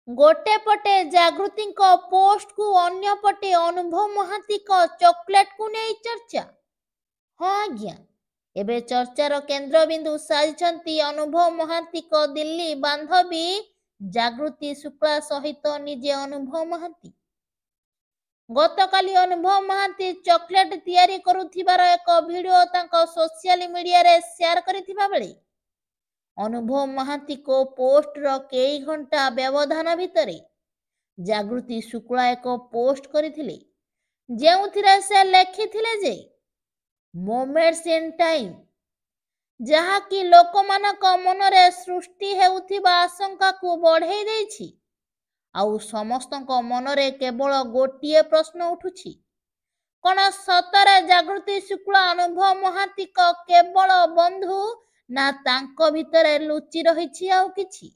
गोटे पटे जागृति पोस्ट को अन्य पटे अनुभव महांती चॉकलेट को नहीं चर्चा। हाँ आज्ञा, एबे चर्चार केन्द्रबिंदु साजिଛନ୍ତି अनुभव महांती दिल्ली बांधवी जागृति शुक्ला सहित निजे अनुभव महांती। गतकाली अनुभव महांती चॉकलेट तैयारी करुथिबार एक वीडियो तांको सोशल मीडिया रे शेयर करिथिबा बेले अनुभव महांती को पोस्ट रो कई घंटा व्यवधान भितरे जागृति शुक्ला एक पोस्ट करथिले जेउथिरे से लेखिथिले जे मोमेंट्स इन टाइम, जहाँकि लोकमानक मनरे सृष्टि हेउथिबा आशंका को बढ़ाई देछि। आउ समस्तक मनरे केवल गोटिए प्रश्न उठुछि, कौन सतरे जागृति शुक्ला अनुभव महांती केवल बंधु ना तांको भितरे लुचि रहिछि आउ किछि।